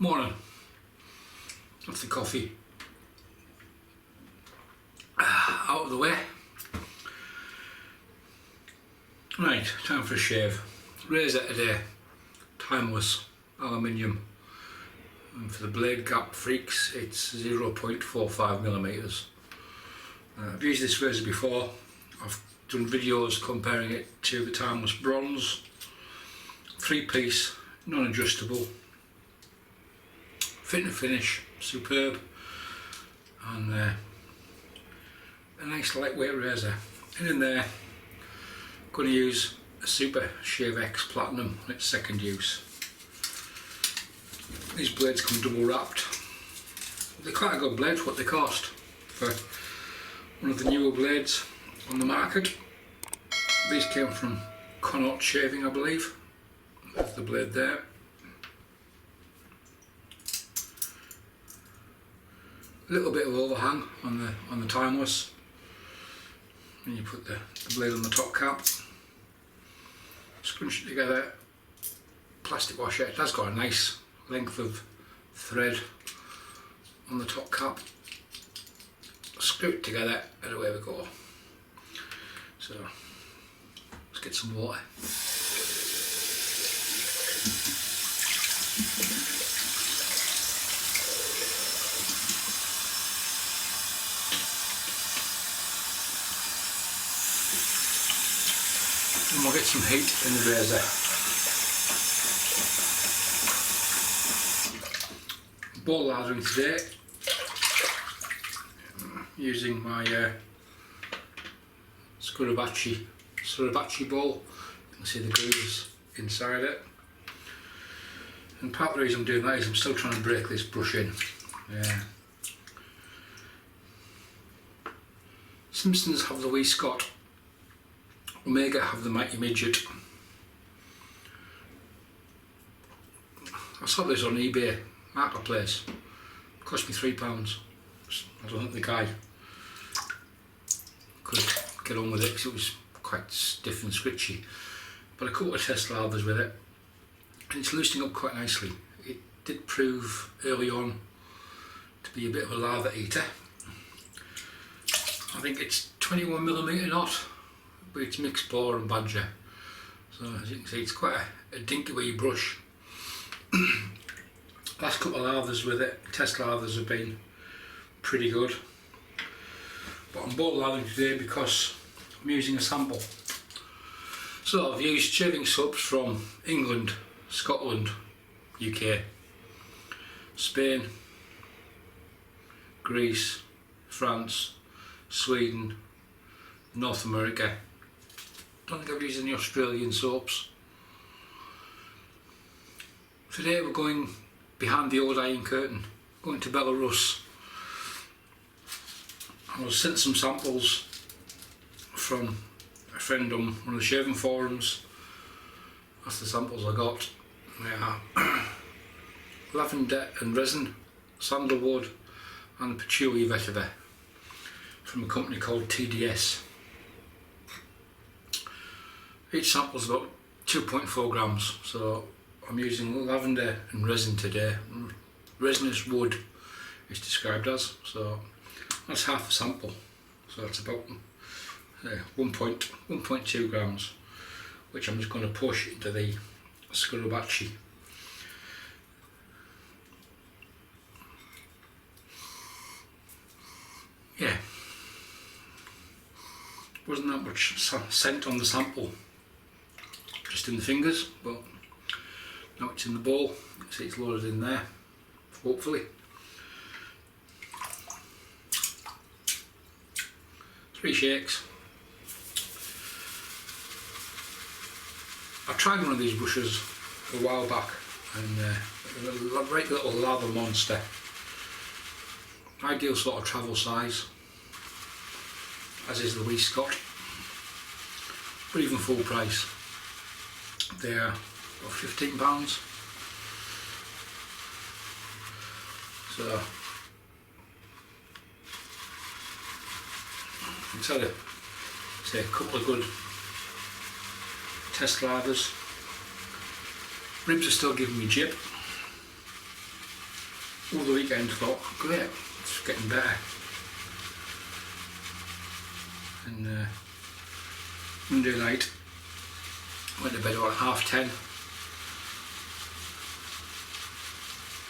Morning. That's the coffee out of the way. Right, time for a shave. Razor today, timeless, aluminium. And for the blade gap freaks, it's 0.45mm. I've used this razor before. I've done videos comparing it to the timeless bronze. 3-piece, non-adjustable. Fit and finish, superb. And a nice lightweight razor. And in there, I'm going to use a Super Shave X Platinum on its second use. These blades come double wrapped. They're quite a good blade for what they cost for one of the newer blades on the market. These came from Connaught Shaving, I believe. There's the blade there. A little bit of overhang on the timeless. And you put the blade on the top cap. Scrunch it together. Plastic washer. It has got a nice length of thread on the top cap. Screw it together and away we go. So let's get some water. And we'll get some heat in the razor. Ball lathering today, using my Suribachi ball. You can see the grooves inside it. And part of the reason I'm doing that is I'm still trying to break this brush in. Simpsons have the wee Scott. Omega have the mighty Midget. I saw this on eBay marketplace. It cost me £3. I don't think the guy could get on with it because it was quite stiff and scritchy. But a couple of test lathers with it, and it's loosening up quite nicely. It did prove early on to be a bit of a lather eater. I think it's 21mm knot, but it's mixed bore and badger. So as you can see, it's quite a dinky wee brush. Last couple of lathers with it, test lathers, have been pretty good. But I'm ball lathering today because I'm using a sample. So I've used shaving soaps from England, Scotland, UK, Spain, Greece, France, Sweden, North America. Don't think I've used any Australian soaps. Today we're going behind the old Iron Curtain, going to Belarus. I was sent some samples from a friend on one of the shaving forums. That's the samples I got. They are lavender and resin, sandalwood and patchouli vetiver from a company called TDS. Each sample is about 2.4 grams, so I'm using lavender and resin today. Resinous wood is described as, so that's half a sample. So that's about 1.2 grams, which I'm just going to push into the Suribachi. Yeah, wasn't that much scent on the sample, just in the fingers, but now it's in the bowl. See, it's loaded in there, hopefully. 3 shakes. I tried one of these brushes a while back, and a right little lather monster. Ideal sort of travel size, as is the wee Scott, but even full price. They are about £15. So it's had a couple of good test lathers. Ribs are still giving me jip. over the weekend, thought, great, it's getting better. And Monday night, went to bed about 10:30,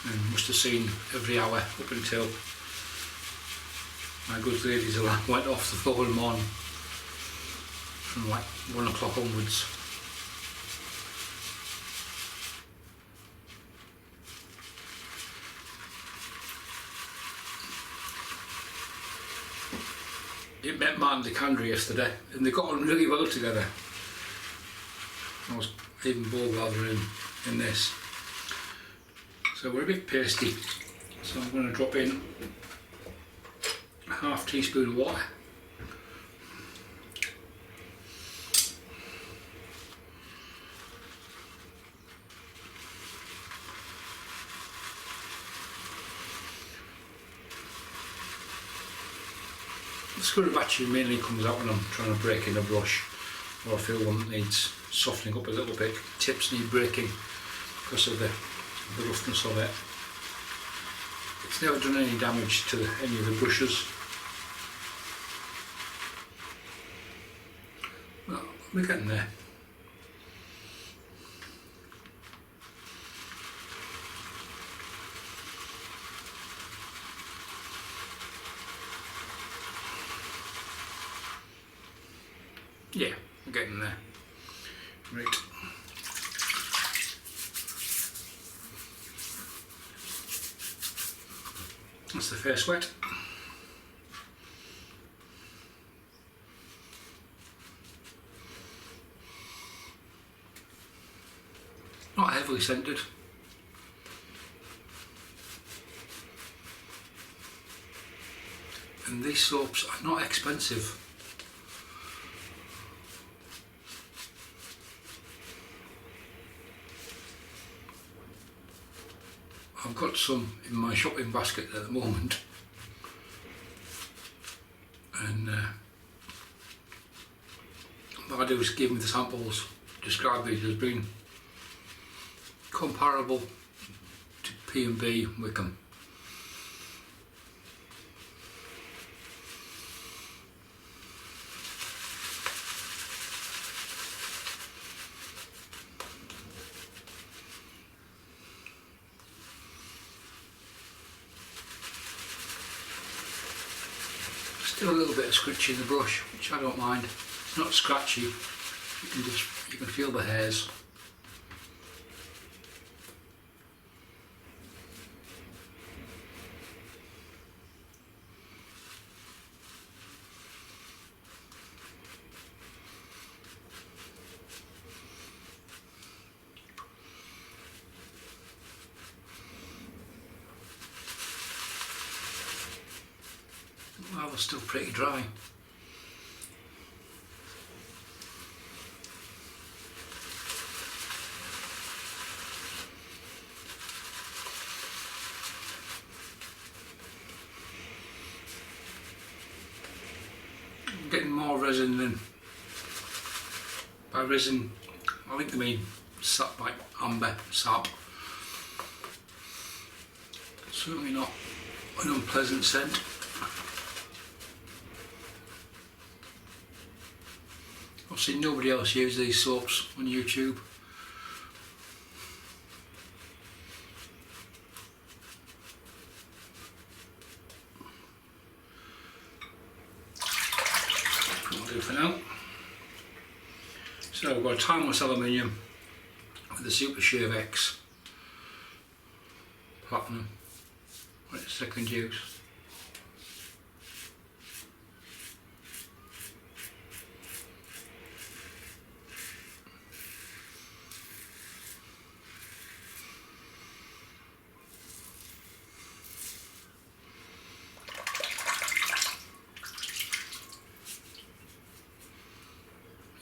and must have seen every hour up until my good lady's alarm went off the following morning, from like 1 o'clock onwards. It met Martin DeCandre yesterday, and they got on really well together. I was even bold lathering in this. So we're a bit pasty, so I'm going to drop in a half teaspoon of water. The Suribachi mainly comes out when I'm trying to break in a brush, or I feel one that needs softening up a little bit. Tips need breaking because of the roughness of it. It's never done any damage to any of the brushes. Well, we're getting there. Yeah, we're getting there. Right. That's the first wet. Not heavily scented. And these soaps are not expensive. I've got some in my shopping basket at the moment, and what I do is give me the samples, describe these as being comparable to P&B Wickham. Still a little bit of scratchy in the brush, which I don't mind. It's not scratchy. You can feel the hairs. Well, they're still pretty dry. I'm getting more resin than, by resin I think they mean sap, like amber sap. Certainly not an unpleasant scent. I've seen nobody else use these soaps on YouTube. That'll do for now. So we've got a timeless aluminium with the Super Shave X platinum on its second use.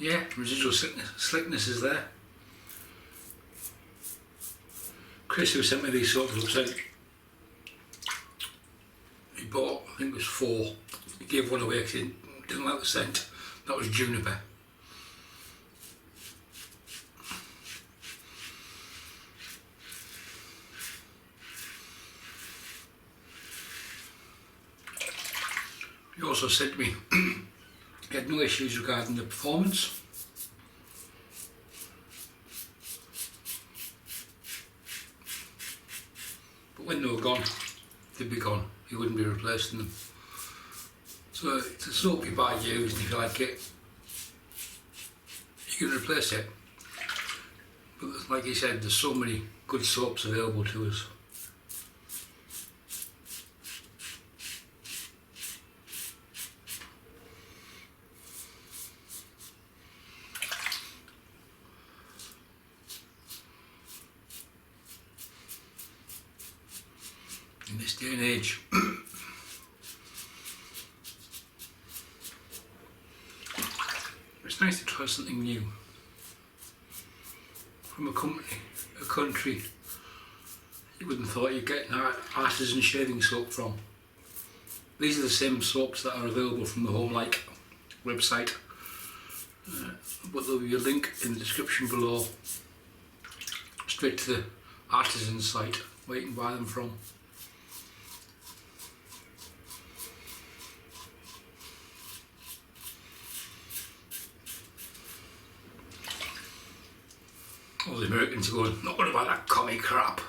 Yeah, residual slickness is there. Chris, who sent me these sorts of said he bought, I think it was 4. He gave one away because he didn't like the scent. That was juniper. He also said to me he had no issues regarding the performance. But when they were gone, they'd be gone. He wouldn't be replacing them. So it's a soap you buy used, and if you like it, you can replace it. But like he said, there's so many good soaps available to us. In this day and age. It's nice to try something new from a company, a country you wouldn't have thought you'd get an artisan shaving soap from. These are the same soaps that are available from the Homelike website, but there'll be a link in the description below straight to the artisan site where you can buy them from. All the Americans are going, not going to buy that commie crap.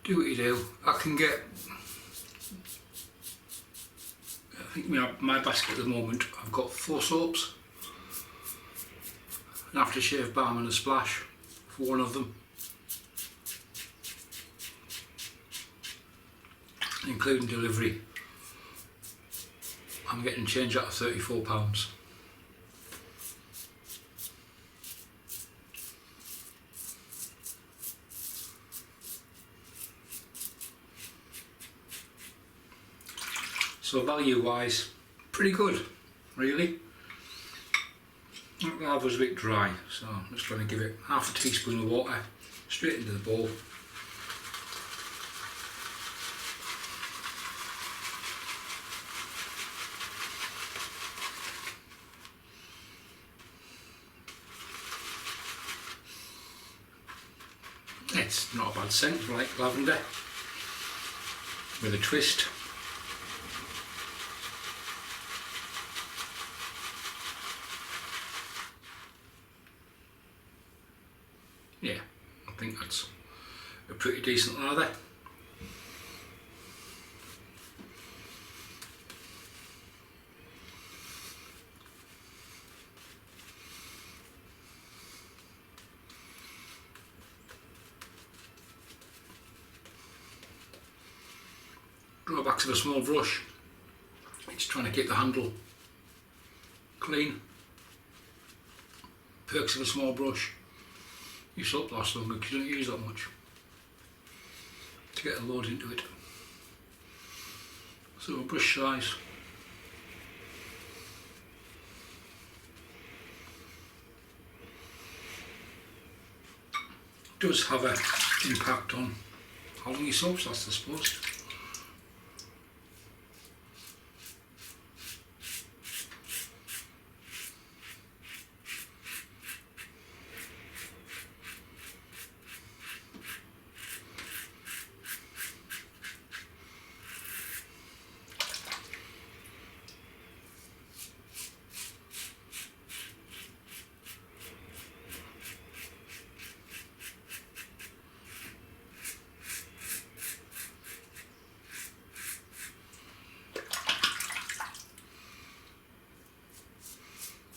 Do what you do. I can get, I think my basket at the moment, I've got 4 soaps, an aftershave balm and a splash for one of them, including delivery. I'm getting change out of £34. So value wise, pretty good, really. The lava was a bit dry, so I'm just going to give it half a teaspoon of water straight into the bowl. It's not a bad scent, like lavender, with a twist. Yeah, I think that's a pretty decent lather. Drawbacks of a small brush, it's trying to keep the handle clean. Perks of a small brush, your soap lasts longer because you don't use that much to get a load into it. So a brush size. Does have an impact on how long your soaps last, I suppose.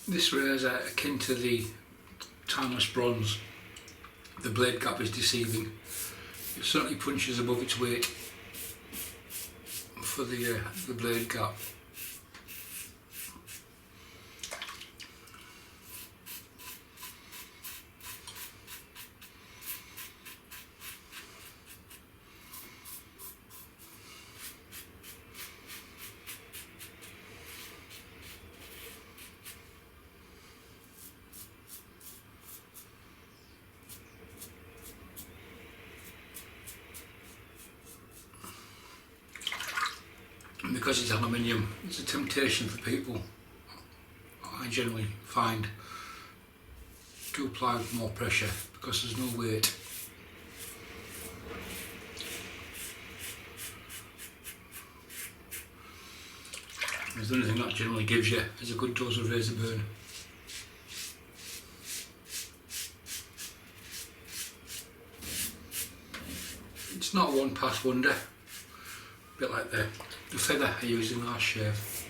This razor, akin to the timeless bronze, the blade gap is deceiving. It certainly punches above its weight for the blade gap. because it's aluminium, it's a temptation for people, I generally find, to apply with more pressure because there's no weight. It's the only thing that generally gives you is a good dose of razor burn. It's not a one pass wonder, a bit like the feather I used in the last shave.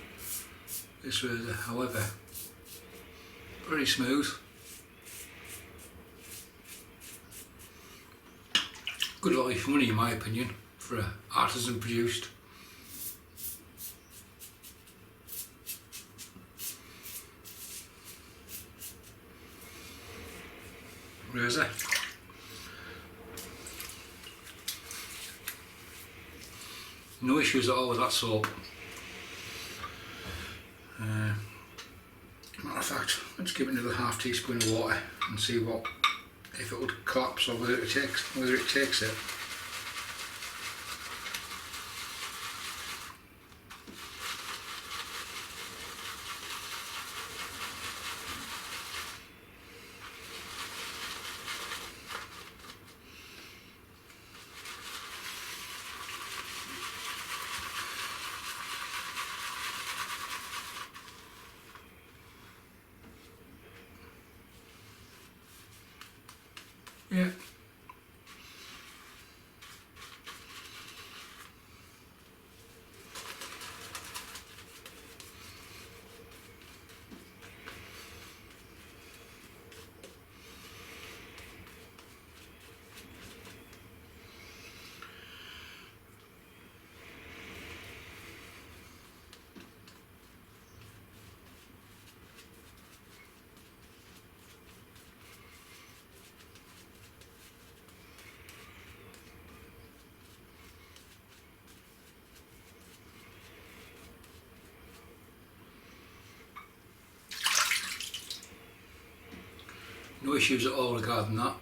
This razor, however, very smooth. Good value for money in my opinion, for an artisan produced. Razor. No issues at all with that soap. Matter of fact, let's give it another half teaspoon of water and see what, if it would collapse or whether it takes it. Yeah. No issues at all regarding that.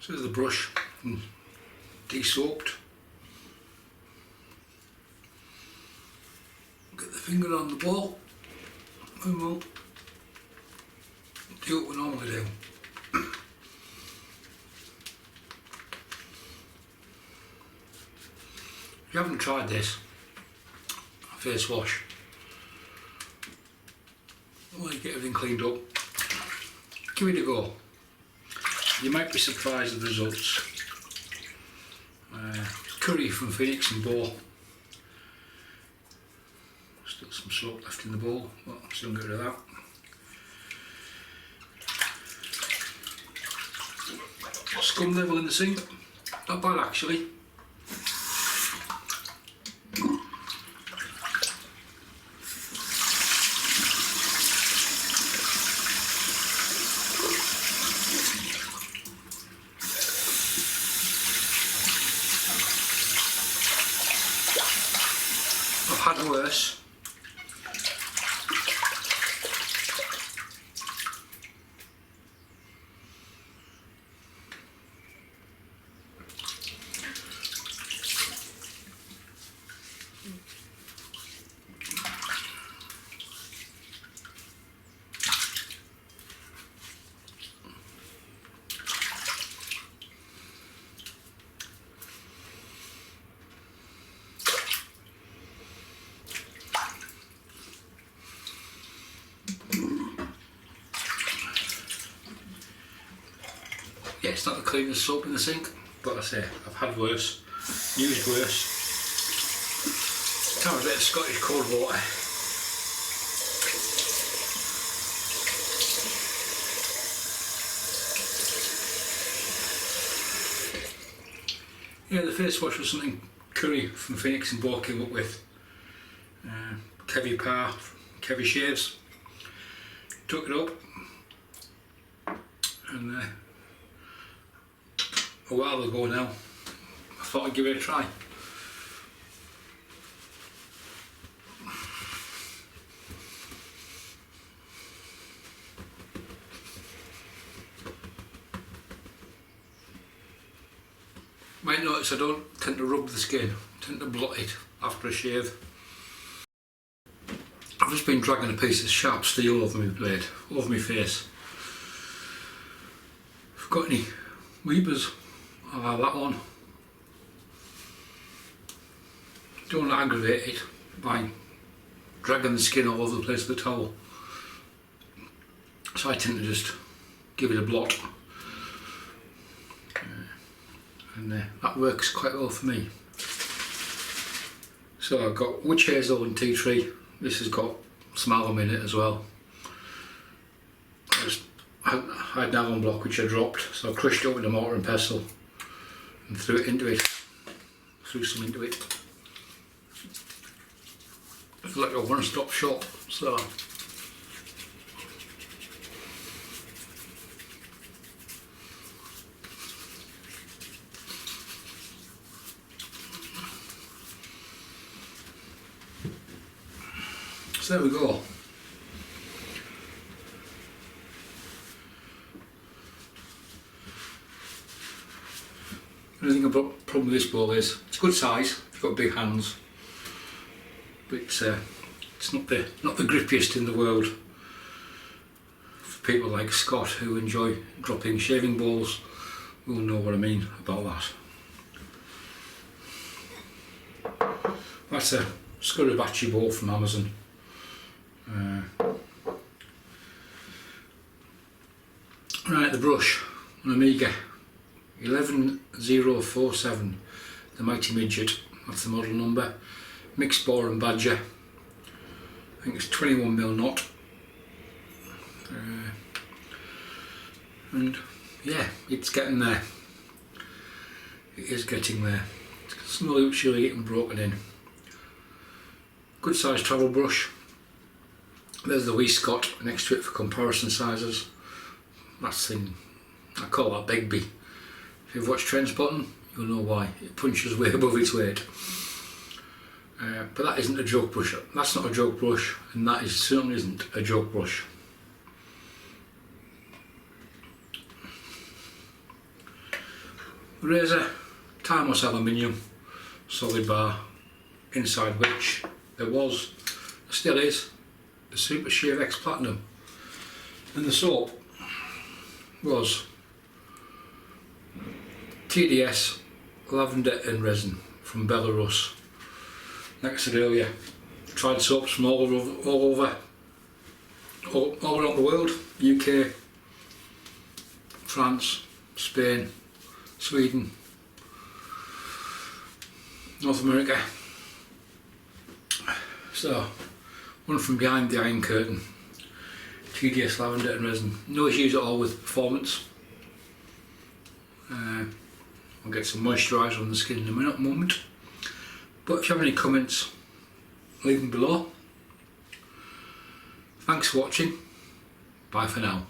So there's the brush, de-soaked. Get the finger on the ball and we'll do what we normally do. If you haven't tried this face wash, while you get everything cleaned up. Give it a go. You might be surprised at the results. Curry from Phoenix and Bow. Still some soap left in the bowl, but I'll soon get rid of that. Scum level in the sink, not bad actually. I've had worse. Yeah, it's not the cleanest soap in the sink, but I say I've had worse, used worse. Time a bit of Scottish cold water. Yeah, the face wash was something Curry from Phoenix and Bow came up with. Kevy Par, Kevy Shaves. Took it up and a while ago now, I thought I'd give it a try. Might notice I don't tend to rub the skin, I tend to blot it after a shave. I've just been dragging a piece of sharp steel over my blade, over my face. If I've got any weepers, I'll have that one. Don't want to aggravate it by dragging the skin all over the place with the towel. So I tend to just give it a blot. And that works quite well for me. So I've got witch hazel and tea tree. This has got some alum in it as well. I had an alum block which I dropped, so I crushed it up with a mortar and pestle and threw it into it. Threw some into it. It's like a one-stop shop. So there we go. The only thing about the problem with this bowl is it's a good size, it's got big hands, but it's not the grippiest in the world. For people like Scott who enjoy dropping shaving balls will know what I mean about that. That's a Suribachi bowl from Amazon. Right, the brush, an Amiga 11047, the Mighty Midget, that's the model number. Mixed bore and badger, I think it's 21mm knot. And yeah, it's getting there. It is getting there. It's not actually getting broken in. Good sized travel brush. There's the wee Scott next to it for comparison sizes. That's thing, I call that Big B. If you've watched Trainspotting, you'll know why. It punches way above its weight. But that isn't a joke brush. That's not a joke brush, and that certainly isn't a joke brush. Razor, timeless aluminium, solid bar, inside which there was, still is, the Super Shave X Platinum. And the soap was TDS Lavender Resin from Belarus. Like I said earlier, tried soaps from all over. all around the world, UK, France, Spain, Sweden, North America. So, one from behind the iron curtain, TDS Lavender Resin. No issues at all with performance. I'll get some moisturiser on the skin in a moment. But if you have any comments, leave them below. Thanks for watching. Bye for now.